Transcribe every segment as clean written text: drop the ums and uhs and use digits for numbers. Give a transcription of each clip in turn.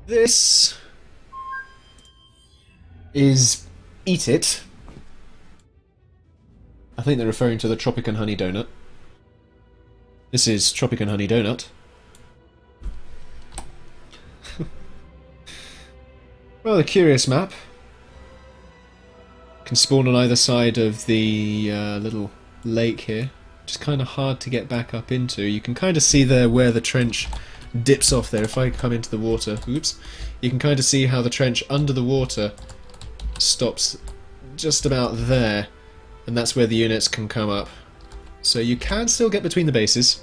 This is Eat It. I think they're referring to the Tropic and Honey Donut. This is Tropic and Honey Donut. Well, a curious map. Can spawn on either side of the little lake here. Just kind of hard to get back up into. You can kind of see there where the trench dips off there. If I come into the water, oops, you can kind of see how the trench under the water stops just about there, and that's where the units can come up. So you can still get between the bases.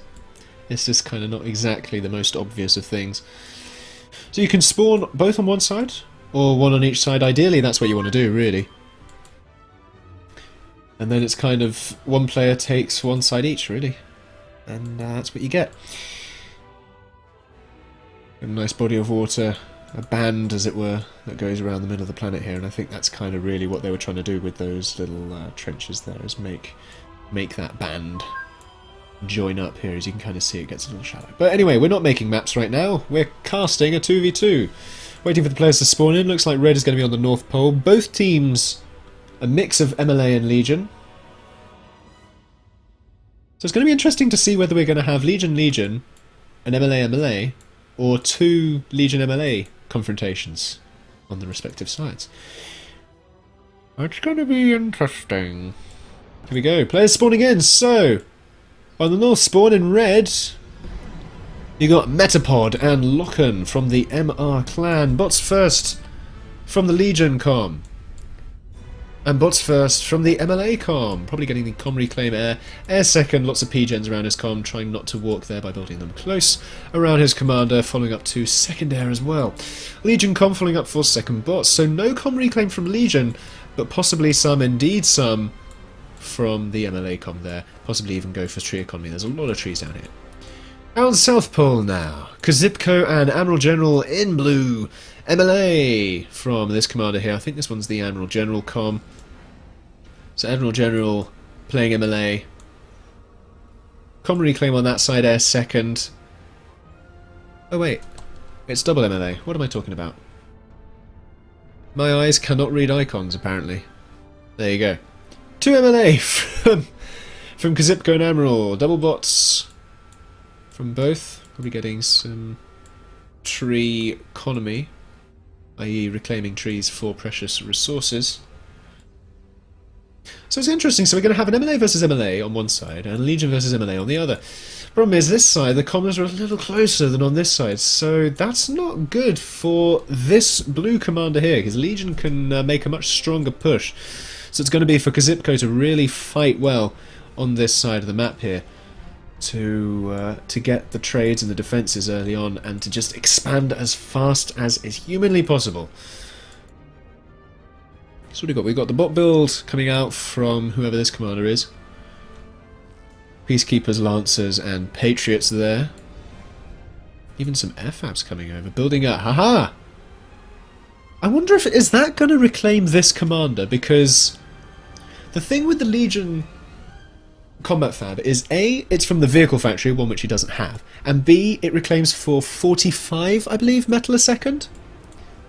It's just kind of not exactly the most obvious of things. So you can spawn both on one side, or one on each side. Ideally, that's what you want to do, really. And then it's kind of one player takes one side each, really. And that's what you get. A nice body of water, a band, as it were, that goes around the middle of the planet here. And I think that's kind of really what they were trying to do with those little trenches there, is make that band join up here. As you can kind of see, it gets a little shallow. But anyway, we're not making maps right now. We're casting a 2v2. Waiting for the players to spawn in. Looks like red is going to be on the North Pole. Both teams a mix of MLA and Legion. So it's going to be interesting to see whether we're going to have Legion, and MLA, or two Legion MLA confrontations on the respective sides. It's going to be interesting. Here we go, players spawning in. So, on the North spawn in red, you got Metapod and Lokken from the MR clan. Bots first from the Legion com. And bots first from the MLA com. Probably getting the com reclaim air. Air second, lots of P-gens around his com, trying not to walk there by building them close around his commander, following up to second air as well. Legion com following up for second bots. So no com reclaim from Legion, but possibly some, indeed some, from the MLA com there. Possibly even go for tree economy. There's a lot of trees down here. Out on the South Pole now. Qzipco and AdmiralGeneral in blue. MLA from this commander here. I think this one's the AdmiralGeneral com. So AdmiralGeneral playing MLA. Com reclaim on that side, air second. Oh wait, it's double MLA. What am I talking about? My eyes cannot read icons, apparently. There you go. 2 MLA from Qzipco and Admiral. Double bots from both. Probably getting some tree economy, i.e. reclaiming trees for precious resources. So it's interesting. So we're going to have an MLA versus MLA on one side and Legion versus MLA on the other. Problem is, this side the commoners are a little closer than on this side, so that's not good for this blue commander here, because Legion can make a much stronger push. So it's going to be for Qzipco to really fight well on this side of the map here, to get the trades and the defences early on, and to just expand as fast as is humanly possible. So what do we got? We've got the bot build coming out from whoever this commander is. Peacekeepers, Lancers and Patriots there. Even some airfabs coming over. Building up. Haha! I wonder if is that going to reclaim this commander, because the thing with the Legion combat fab is A, it's from the vehicle factory, one which he doesn't have, and B, it reclaims for 45, I believe, metal a second?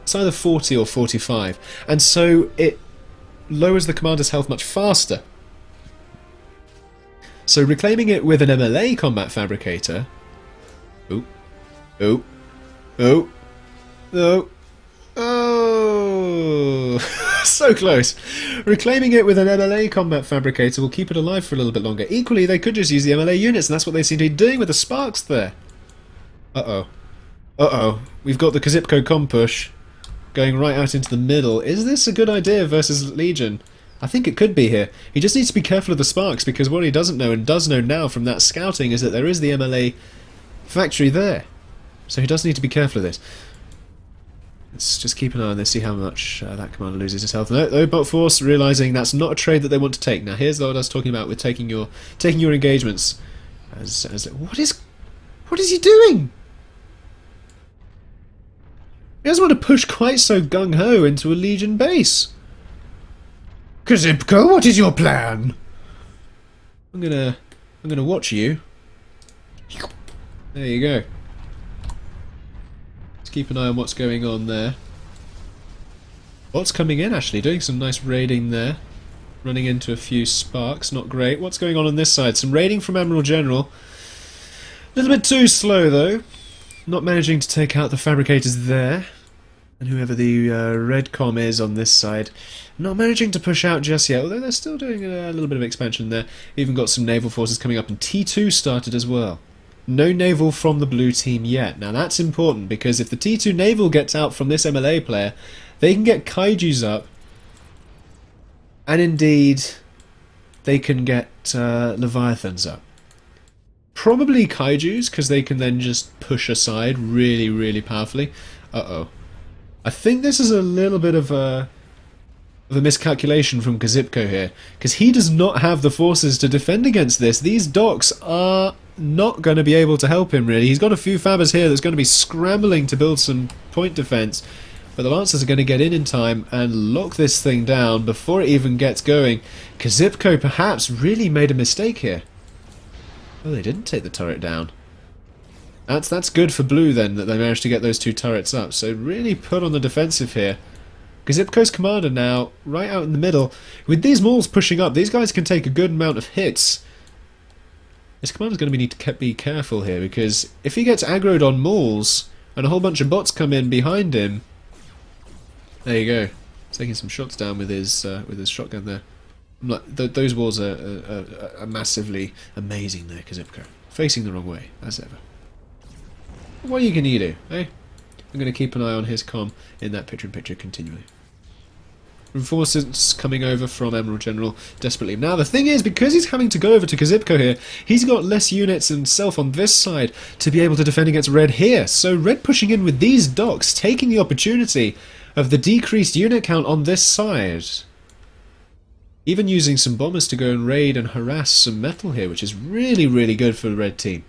It's either 40 or 45, and so it lowers the commander's health much faster. So reclaiming it with an MLA combat fabricator... Oh. Oh. Oh. Oh. Oh. So close. Reclaiming it with an MLA combat fabricator will keep it alive for a little bit longer. Equally, they could just use the MLA units, and that's what they seem to be doing with the sparks there. Uh-oh. Uh-oh. We've got the Qzipco com push going right out into the middle. Is this a good idea versus Legion? I think it could be here. He just needs to be careful of the sparks, because what he doesn't know, and does know now from that scouting, is that there is the MLA factory there. So he does need to be careful of this. Let's just keep an eye on this, see how much that commander loses his health. No, bot force realising that's not a trade that they want to take. Now here's what I was talking about with taking your engagements. What is he doing? He doesn't want to push quite so gung-ho into a Legion base. Qzipco, what is your plan? I'm gonna watch you. There you go. keep an eye on what's going on there. What's coming in, actually, doing some nice raiding there. Running into a few sparks, not great. What's going on this side? Some raiding from AdmiralGeneral. A little bit too slow, though. Not managing to take out the fabricators there. And whoever the Redcom is on this side. Not managing to push out just yet, although they're still doing a little bit of expansion there. Even got some naval forces coming up, and T2 started as well. No naval from the blue team yet. Now that's important, because if the T2 naval gets out from this MLA player, they can get kaijus up, and indeed they can get Leviathans up. Probably kaijus, because they can then just push aside really, really powerfully. Uh-oh. I think this is a little bit of a miscalculation from Qzipco here, because he does not have the forces to defend against this. These docks are not going to be able to help him, really. He's got a few fabbers here that's going to be scrambling to build some point defense, but the Lancers are going to get in time and lock this thing down before it even gets going. Qzipco perhaps really made a mistake here. Oh, they didn't take the turret down. That's good for blue then, that they managed to get those two turrets up. So really put on the defensive here. Qzipco's commander now, right out in the middle. With these mauls pushing up, these guys can take a good amount of hits. This commander's going to need to be careful here, because if he gets aggroed on mauls, and a whole bunch of bots come in behind him... There you go. He's taking some shots down with his shotgun there. Those walls are massively amazing there, Qzipco. Facing the wrong way, as ever. What are you going to do, eh? I'm going to keep an eye on his comm in that picture-in-picture continually. Reinforcements coming over from AdmiralGeneral desperately. Now the thing is, because he's having to go over to Qzipco here, he's got less units himself on this side to be able to defend against Red here. So Red pushing in with these docks, taking the opportunity of the decreased unit count on this side. Even using some bombers to go and raid and harass some metal here, which is really, really good for the Red team.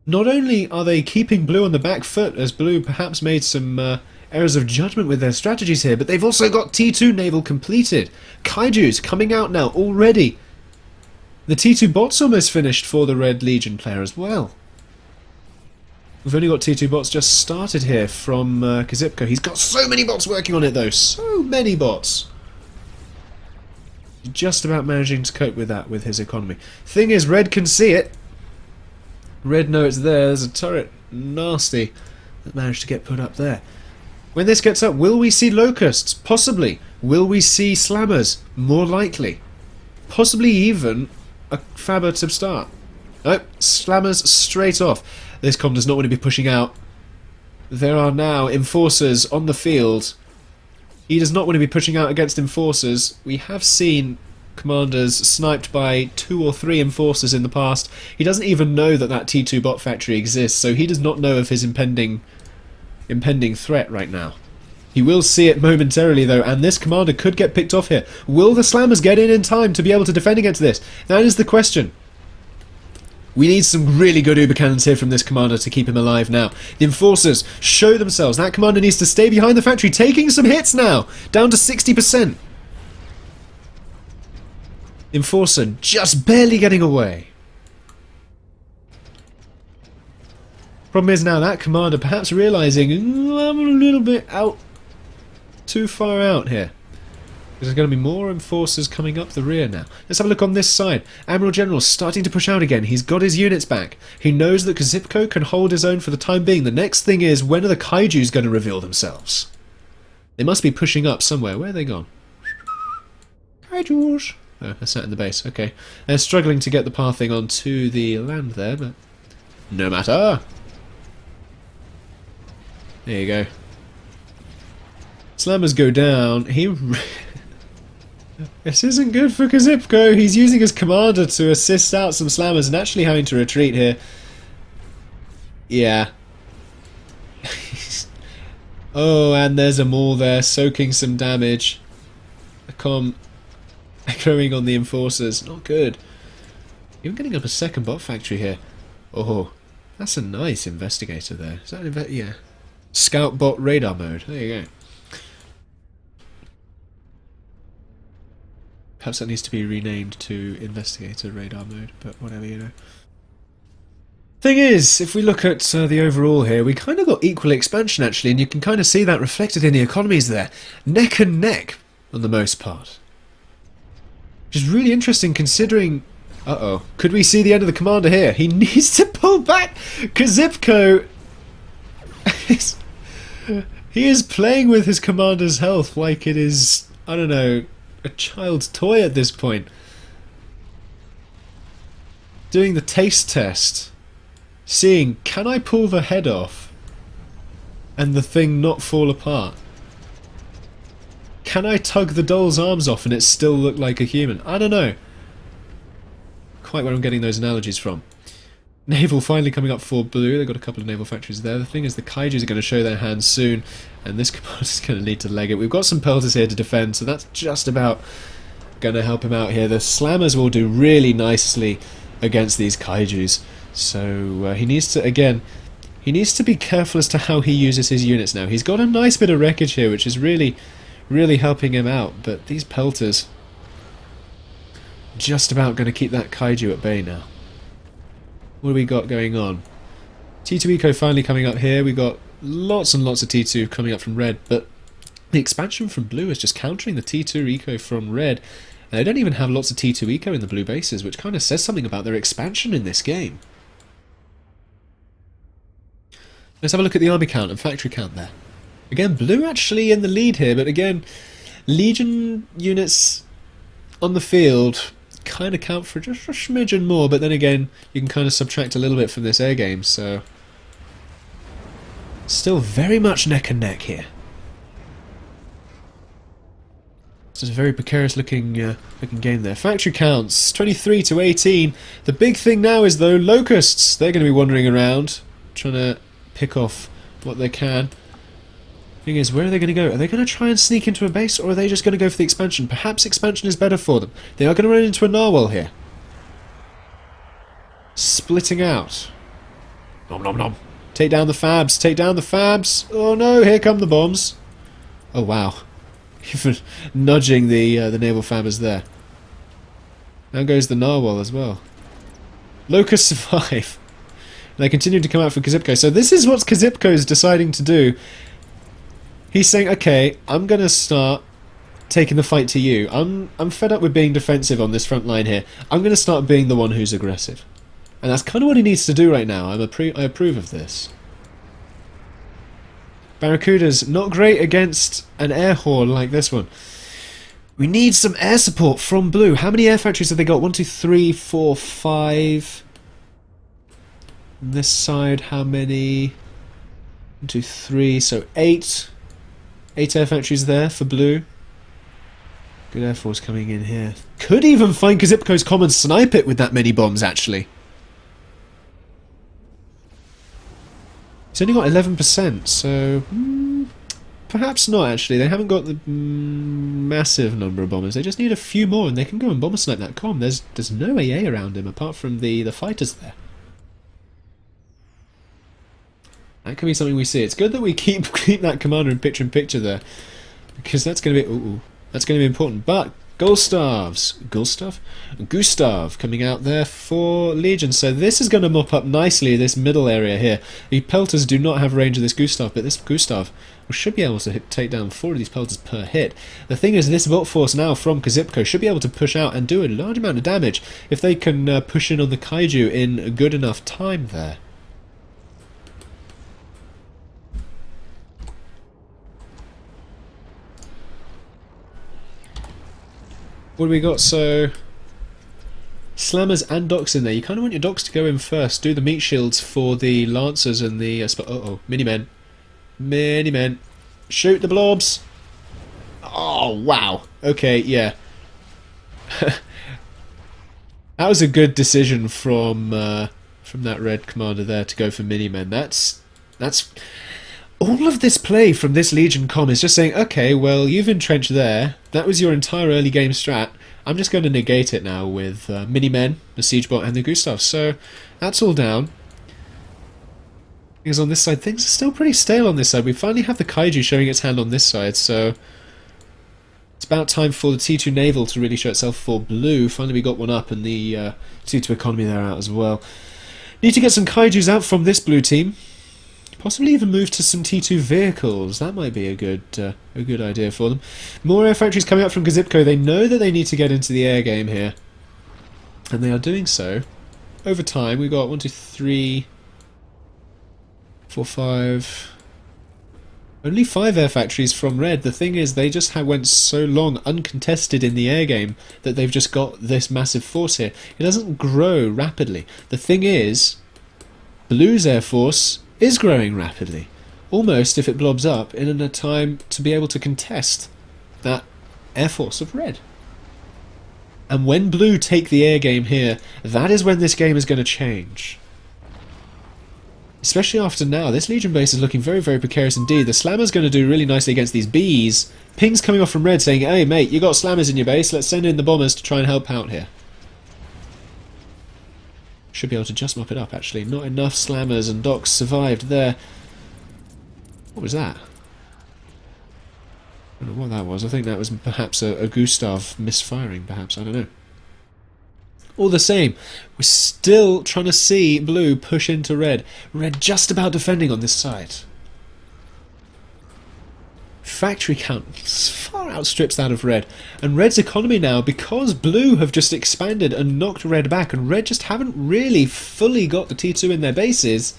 Not only are they keeping blue on the back foot, as blue perhaps made some errors of judgment with their strategies here, but they've also got T2 naval completed. Kaiju's coming out now already. The T2 bot's almost finished for the Red Legion player as well. We've only got T2 bots just started here from Qzipco. He's got so many bots working on it though, so many bots. Just about managing to cope with that with his economy. Thing is, Red can see it. Red know it's there. There's a turret, nasty, that managed to get put up there. When this gets up, will we see locusts? Possibly. Will we see slammers? More likely. Possibly even a fabber to start. Nope, slammers straight off. This comm does not want to be pushing out. There are now enforcers on the field. He does not want to be pushing out against enforcers. We have seen commanders sniped by 2 or 3 enforcers in the past. He doesn't even know that that T2 bot factory exists, so he does not know of his impending threat right now. He will see it momentarily though, and this commander could get picked off here. Will the slammers get in time to be able to defend against this? That is the question. We need some really good uber cannons here from this commander to keep him alive now. The enforcers show themselves. That commander needs to stay behind the factory, taking some hits now, down to 60%. Enforcer just barely getting away. Problem is now that commander perhaps realising, I'm a little bit out, too far out here. There's going to be more enforcers coming up the rear now. Let's have a look on this side. AdmiralGeneral starting to push out again. He's got his units back. He knows that Qzipco can hold his own for the time being. The next thing is, when are the kaijus going to reveal themselves? They must be pushing up somewhere. Where are they gone? Kaijus. Oh, they're sat in the base. Okay. They're struggling to get the pathing onto the land there, but no matter. There you go. Slammers go down. This isn't good for Qzipco. He's using his commander to assist out some slammers and actually having to retreat here. Yeah. Oh, and there's a maul there soaking some damage. A comm echoing on the enforcers. Not good. Even getting up a second bot factory here. Oh, that's a nice investigator there. Is that an yeah. Scout bot radar mode. There you go. Perhaps that needs to be renamed to investigator radar mode, but whatever, you know. Thing is, if we look at the overall here, we kind of got equal expansion actually, and you can kind of see that reflected in the economies there. Neck and neck, on the most part. Which is really interesting considering... Uh-oh. Could we see the end of the commander here? He needs to pull back! Qzipco... he is playing with his commander's health like it is, I don't know, a child's toy at this point. Doing the taste test. Seeing, can I pull the head off and the thing not fall apart? Can I tug the doll's arms off and it still look like a human? I don't know. Quite where I'm getting those analogies from. Naval finally coming up for blue. They've got a couple of naval factories there. The thing is the kaijus are going to show their hands soon, and this command is going to need to leg it. We've got some pelters here to defend, so that's just about going to help him out here. The slammers will do really nicely against these kaijus. So he needs to, again, he needs to be careful as to how he uses his units now. He's got a nice bit of wreckage here, which is really helping him out, but these pelters just about going to keep that kaiju at bay now. What do we got going on? T2 Eco finally coming up here. We got lots and lots of T2 coming up from red, but the expansion from blue is just countering the T2 Eco from red. And they don't even have lots of T2 Eco in the blue bases, which kind of says something about their expansion in this game. Let's have a look at the army count and factory count there. Again, blue actually in the lead here, but again, Legion units on the field kind of count for just a smidgen more, but then again, you can kind of subtract a little bit from this air game, so... Still very much neck and neck here. This is a very precarious looking game there. Factory counts, 23 to 18. The big thing now is, though, locusts. They're going to be wandering around, trying to pick off what they can. Thing is, where are they going to go? Are they going to try and sneak into a base, or are they just going to go for the expansion? Perhaps expansion is better for them. They are going to run into a narwhal here. Splitting out. Nom nom nom. Take down the fabs, take down the fabs. Oh no, here come the bombs. Oh wow. Even nudging the naval fabbers there. Now goes the narwhal as well. Locusts survive. And they continue to come out for Qzipco. So this is what Qzipco is deciding to do. He's saying, okay, I'm going to start taking the fight to you. I'm fed up with being defensive on this front line here. I'm going to start being the one who's aggressive. And that's kind of what he needs to do right now. I approve of this. Barracuda's not great against an air horde like this one. We need some air support from blue. How many air factories have they got? 1, 2, 3, 4, 5. On this side, how many? 1, 2, 3, so 8. 8 air factories there for blue. Good air force coming in here. Could even find Qzipco's common snipe it with that many bombs, actually. It's only got 11%, so... perhaps not, actually. They haven't got the massive number of bombers. They just need a few more, and they can go and bomber snipe that comm. There's no AA around him, apart from the fighters there. That could be something we see. It's good that we keep that commander in picture there, because that's going to be that's going to be important. But Gustav coming out there for Legion. So this is going to mop up nicely this middle area here. The pelters do not have range of this Gustav, but this Gustav should be able to take down 4 of these pelters per hit. The thing is, this bot force now from Qzipco should be able to push out and do a large amount of damage if they can push in on the kaiju in a good enough time there. What do we got? So, slammers and docks in there. You kind of want your docks to go in first. Do the meat shields for the lancers and the... mini-men. Mini-men. Shoot the blobs! Oh, wow. Okay, yeah. That was a good decision from that red commander there to go for mini-men. That's... All of this play from this Legion comm is just saying, okay, well, you've entrenched there. That was your entire early game strat. I'm just going to negate it now with mini-men, the siege bot, and the Gustav. So that's all down. Because on this side, things are still pretty stale on this side. We finally have the kaiju showing its hand on this side, so it's about time for the T2 Naval to really show itself for blue. Finally we got one up, and the T2 economy there out as well. Need to get some kaijus out from this blue team. Possibly even move to some T2 vehicles. That might be a good idea for them. More air factories coming up from Qzipco. They know that they need to get into the air game here. And they are doing so. Over time, we've got 1, 2, 3, 4, 5... Only 5 air factories from Red. The thing is, they just went so long uncontested in the air game that they've just got this massive force here. It doesn't grow rapidly. The thing is, Blue's air force is growing rapidly. Almost, if it blobs up, in a time to be able to contest that air force of Red. And when Blue take the air game here, that is when this game is going to change. Especially after now, this Legion base is looking very, very precarious indeed. The Slammer's going to do really nicely against these bees. Pings coming off from Red saying, hey mate, you got Slammers in your base, let's send in the bombers to try and help out here. Should be able to just mop it up actually. Not enough Slammers and Docks survived there. What was that? I don't know what that was. I think that was perhaps a Gustav misfiring, perhaps. I don't know. All the same, we're still trying to see Blue push into Red. Red just about defending on this side. Factory count far outstrips that of Red. And Red's economy now, because Blue have just expanded and knocked Red back, and Red just haven't really fully got the T2 in their bases,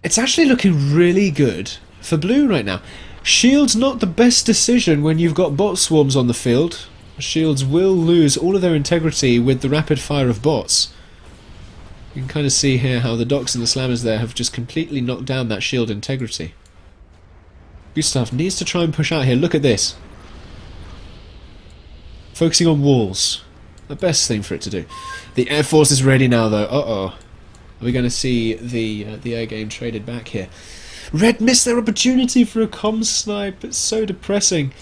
it's actually looking really good for Blue right now. Shield's not the best decision when you've got bot swarms on the field. Shields will lose all of their integrity with the rapid fire of bots. You can kind of see here how the Docks and the Slammers there have just completely knocked down that shield integrity. Gustav needs to try and push out here. Look at this. Focusing on walls. The best thing for it to do. The Air Force is ready now though. Uh-oh. Are we going to see the air game traded back here? Red missed their opportunity for a comm snipe. It's so depressing.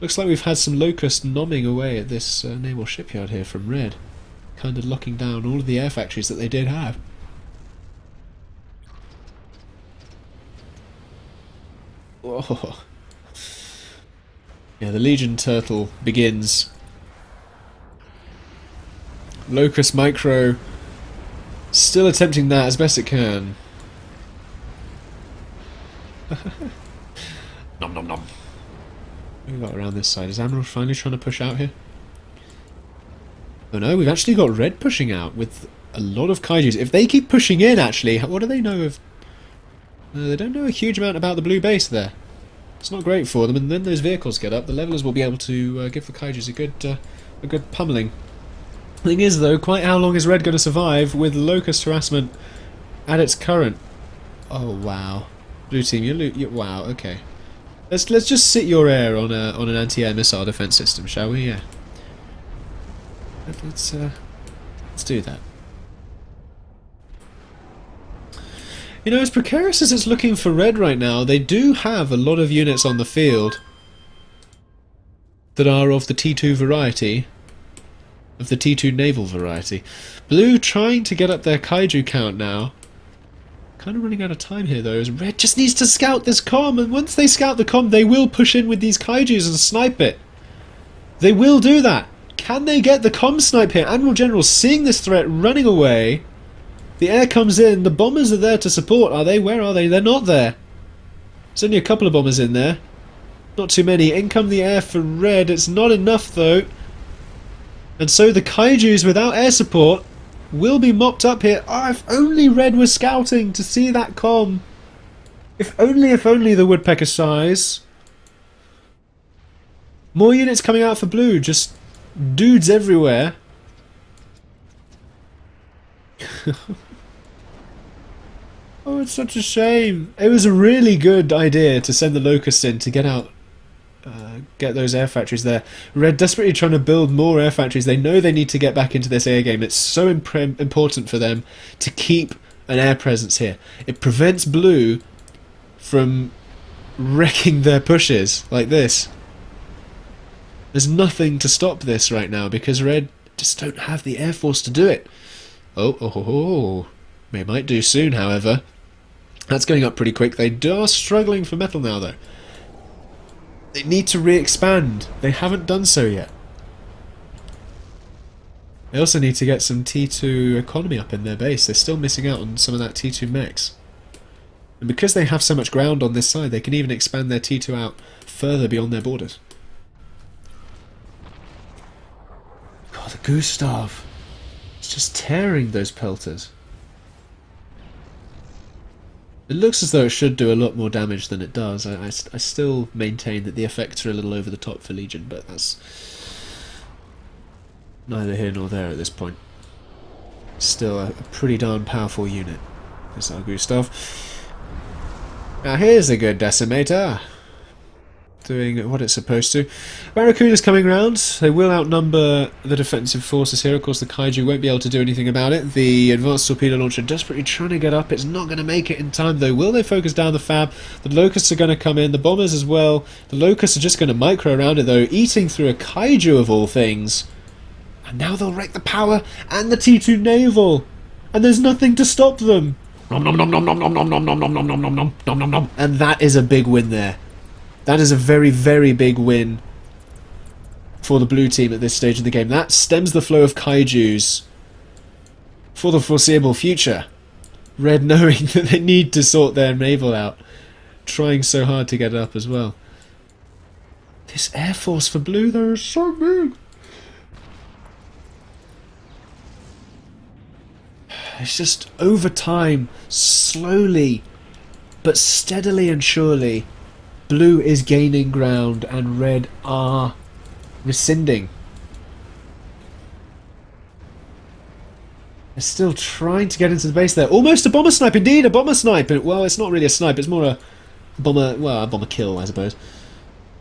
Looks like we've had some Locust nomming away at this naval shipyard here from Red. Kind of locking down all of the air factories that they did have. Oh. Yeah, the Legion Turtle begins. Locust Micro still attempting that as best it can. Nom nom nom. What have we got around this side? Is Admiral finally trying to push out here? Oh no, we've actually got Red pushing out with a lot of kaijus. If they keep pushing in, actually, what do they know of... they don't know a huge amount about the blue base there. It's not great for them, and then those vehicles get up, the levelers will be able to give the kaijus a good pummeling. Thing is, though, quite how long is Red going to survive with Locust harassment at its current... Oh, wow. Blue team, you're wow, okay. Let's just sit your air on an anti-air missile defense system, shall we? Yeah. Let's do that. You know, as precarious as it's looking for Red right now, they do have a lot of units on the field that are of the T2 variety, of the T2 naval variety. Blue trying to get up their kaiju count now. Kind of running out of time here though, as Red just needs to scout this comm, and once they scout the comm they will push in with these kaijus and snipe it. They will do that. Can they get the comm snipe here? AdmiralGeneral seeing this threat, running away. The air comes in, the bombers are there to support, are they? Where are they? They're not there. There's only a couple of bombers in there. Not too many. In come the air for Red, it's not enough though. And so the kaijus without air support will be mopped up here. Ah, if only Red was scouting to see that comm. If only the woodpecker size. More units coming out for Blue, just dudes everywhere. Oh, it's such a shame. It was a really good idea to send the Locusts in to get out, get those air factories there. Red desperately trying to build more air factories. They know they need to get back into this air game. It's so important for them to keep an air presence here. It prevents Blue from wrecking their pushes like this. There's nothing to stop this right now because Red just don't have the air force to do it. Oh. They might do soon, however. That's going up pretty quick. They are struggling for metal now, though. They need to re-expand. They haven't done so yet. They also need to get some T2 economy up in their base. They're still missing out on some of that T2 mechs. And because they have so much ground on this side, they can even expand their T2 out further beyond their borders. God, the Gustav. It's just tearing those pelters. It looks as though it should do a lot more damage than it does. I still maintain that the effects are a little over the top for Legion, but that's neither here nor there at this point. Still a pretty darn powerful unit, this our Gustav. Now here's a good decimator, doing what it's supposed to. Barracuda's coming round. They will outnumber the defensive forces here. Of course, the Kaiju won't be able to do anything about it. The advanced torpedo launcher desperately trying to get up. It's not going to make it in time, though. Will they focus down the Fab? The Locusts are going to come in. The Bombers as well. The Locusts are just going to micro around it, though, eating through a Kaiju of all things. And now they'll wreck the power and the T2 Naval. And there's nothing to stop them. Nom nom nom nom nom nom nom nom nom nom nom nom nom nom nom nom nom. And that is a big win there. That is a very, very big win for the blue team at this stage of the game. That stems the flow of Kaijus for the foreseeable future. Red knowing that they need to sort their naval out, trying so hard to get it up as well. This Air Force for blue, though, is so big. It's just over time, slowly, but steadily and surely, blue is gaining ground and red are rescinding. They're still trying to get into the base there. Almost a bomber snipe, indeed, a bomber snipe. Well, it's not really a snipe, it's more a bomber, well, a bomber kill, I suppose.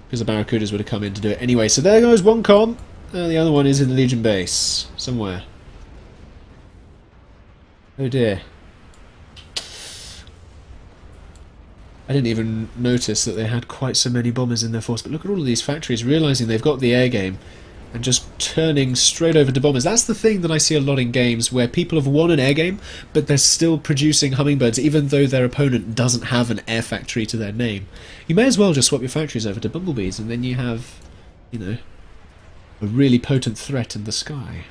Because the Barracudas would have come in to do it anyway. So there goes one com, and the other one is in the Legion base, somewhere. Oh dear. I didn't even notice that they had quite so many bombers in their force, but look at all of these factories realising they've got the air game and just turning straight over to bombers. That's the thing that I see a lot in games where people have won an air game, but they're still producing hummingbirds even though their opponent doesn't have an air factory to their name. You may as well just swap your factories over to bumblebees and then you have, you know, a really potent threat in the sky.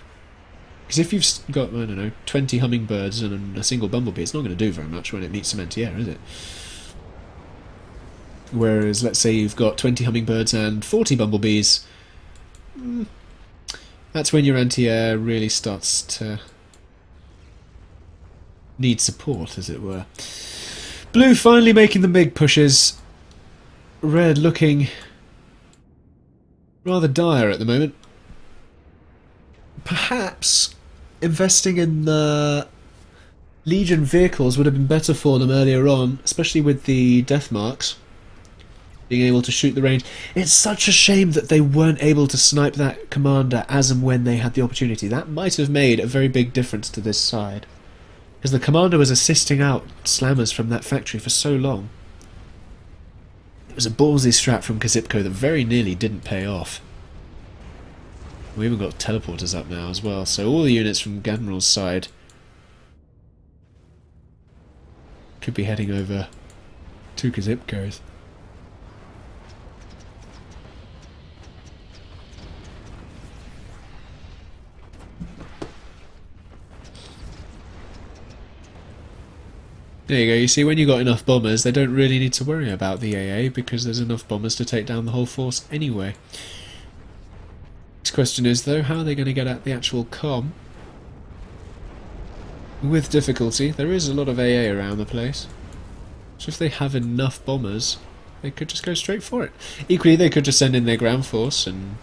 Because if you've got, I don't know, 20 hummingbirds and a single bumblebee, it's not going to do very much when it meets some anti-air, is it? Whereas, let's say you've got 20 hummingbirds and 40 bumblebees, that's when your anti-air really starts to need support, as it were. Blue finally making the big pushes. Red looking rather dire at the moment. Perhaps investing in the Legion vehicles would have been better for them earlier on, especially with the death marks. Being able to shoot the range. It's such a shame that they weren't able to snipe that commander as and when they had the opportunity. That might have made a very big difference to this side. Because the commander was assisting out slammers from that factory for so long. It was a ballsy strat from Qzipco that very nearly didn't pay off. We even got teleporters up now as well, so all the units from Admiral's side could be heading over to Qzipco's. There you go, you see, when you've got enough bombers, they don't really need to worry about the AA because there's enough bombers to take down the whole force anyway. Next question is, though, how are they going to get at the actual comm? With difficulty. There is a lot of AA around the place. So if they have enough bombers, they could just go straight for it. Equally, they could just send in their ground force and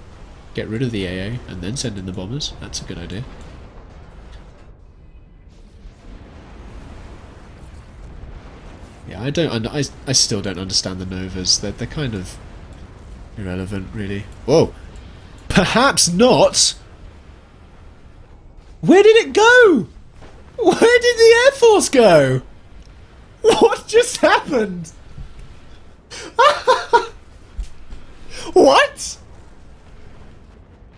get rid of the AA and then send in the bombers. That's a good idea. Yeah, I still don't understand the Novas. They're kind of irrelevant, really. Whoa! Perhaps not! Where did it go? Where did the Air Force go? What just happened? What?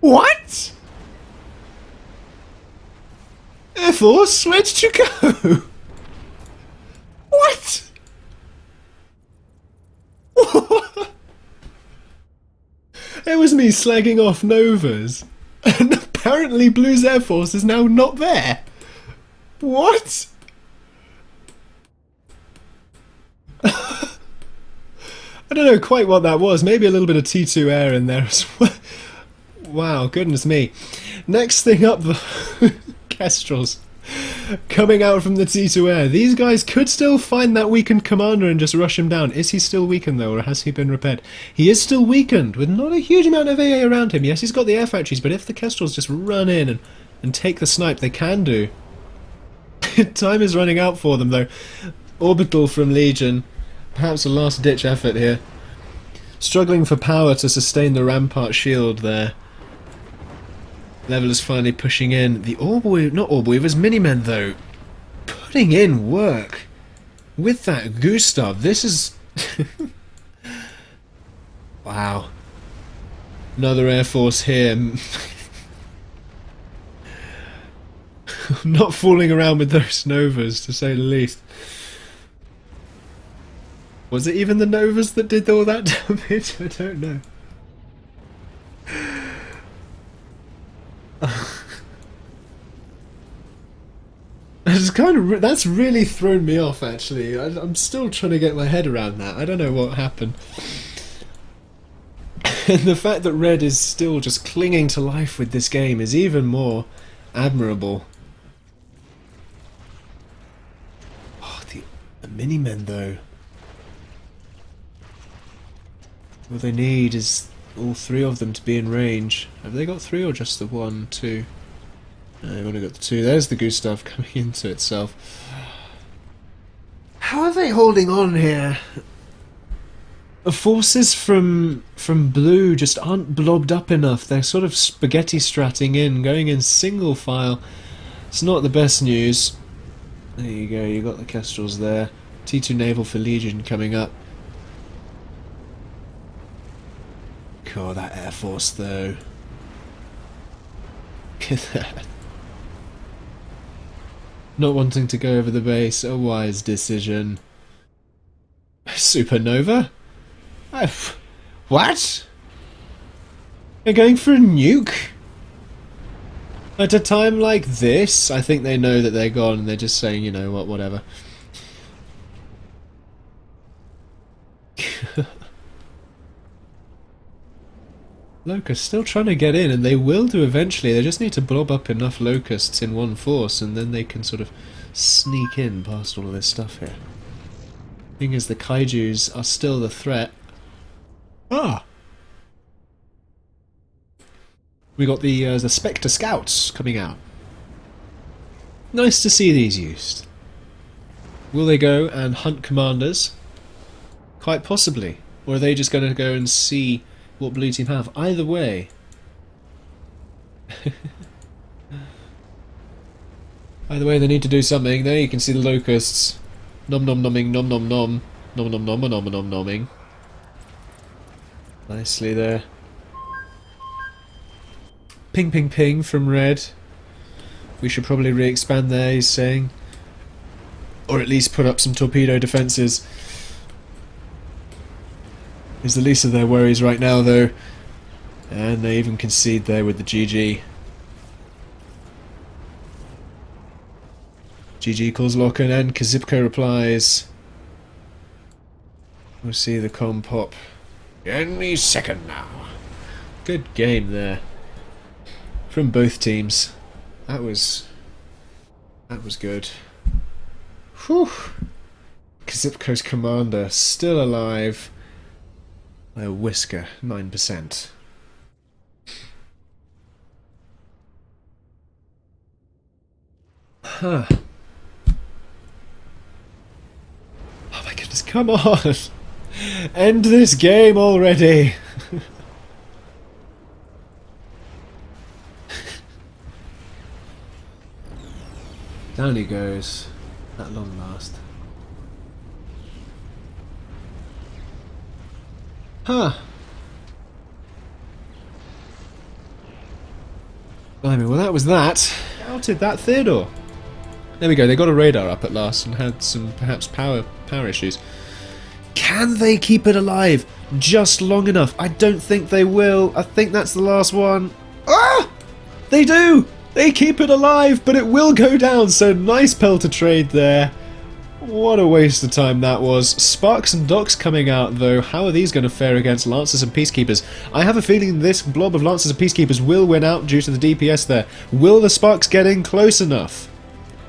What? Air Force, where did you go? What? It was me slagging off Novas, and apparently Blue's Air Force is now not there. What? I don't know quite what that was. Maybe a little bit of T2 air in there as well. Wow, goodness me. Next thing up, the Kestrels coming out from the T2 air. These guys could still find that weakened commander and just rush him down. Is he still weakened though, or has he been repaired? He is still weakened, with not a huge amount of AA around him. Yes, he's got the air factories, but if the Kestrels just run in and take the snipe, they can do. Time is running out for them though. Orbital from Legion. Perhaps a last-ditch effort here. Struggling for power to sustain the rampart shield there. Level is finally pushing in. The not Orb Weavers, Minimen though, putting in work with that Gustav. This is wow. Another Air Force here. Not fooling around with those Novas, to say the least. Was it even the Novas that did all that damage? I don't know. That's really thrown me off, actually. I'm still trying to get my head around that. I don't know what happened. And the fact that Red is still just clinging to life with this game is even more admirable. Oh, the Minimen, though. All they need is all three of them to be in range. Have they got three or just the one, two? No, they've only got the two. There's the Gustav coming into itself. How are they holding on here? The forces from Blue just aren't blobbed up enough. They're sort of spaghetti stratting in, going in single file. It's not the best news. There you go, you got the Kestrels there. T2 Naval for Legion coming up. God, that Air Force though. Look at that. Not wanting to go over the base, a wise decision. Supernova? What? They're going for a nuke? At a time like this? I think they know that they're gone and they're just saying, you know what, whatever. Locusts still trying to get in, and they will do eventually. They just need to blob up enough locusts in one force, and then they can sort of sneak in past all of this stuff here. Thing is, the kaijus are still the threat. Ah! We got the Spectre Scouts coming out. Nice to see these used. Will they go and hunt commanders? Quite possibly. Or are they just going to go and see what Blue Team have? Either way. Either way, they need to do something. There you can see the locusts. Nom nom nomming, nom nom nom. Nom nom nom nom nom nomming. Nicely there. Ping ping ping from Red. We should probably re-expand there, he's saying. Or at least put up some torpedo defences. Is the least of their worries right now, though. And they even concede there with the GG. GG calls Lokken and Qzipco replies. We'll see the comm pop any second now. Good game there. From both teams. That was good. Whew. Qzipco's commander still alive. A whisker, 9%. Huh. Oh my goodness, come on! End this game already! Down he goes. At long last. Huh. Blimey, well that was that. Outed that Theodore. There we go, they got a radar up at last and had some perhaps power issues. Can they keep it alive just long enough? I don't think they will. I think that's the last one. Ah! They do! They keep it alive, but it will go down, so nice pelter trade there. What a waste of time that was. Sparks and Docks coming out, though. How are these going to fare against Lancers and Peacekeepers? I have a feeling this blob of Lancers and Peacekeepers will win out due to the DPS there. Will the Sparks get in close enough?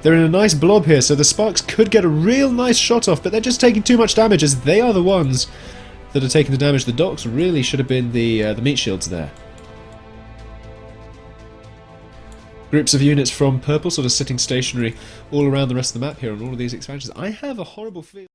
They're in a nice blob here, so the Sparks could get a real nice shot off, but they're just taking too much damage, as they are the ones that are taking the damage. The Docks really should have been the meat shields there. Groups of units from purple sort of sitting stationary all around the rest of the map here on all of these expansions. I have a horrible feeling.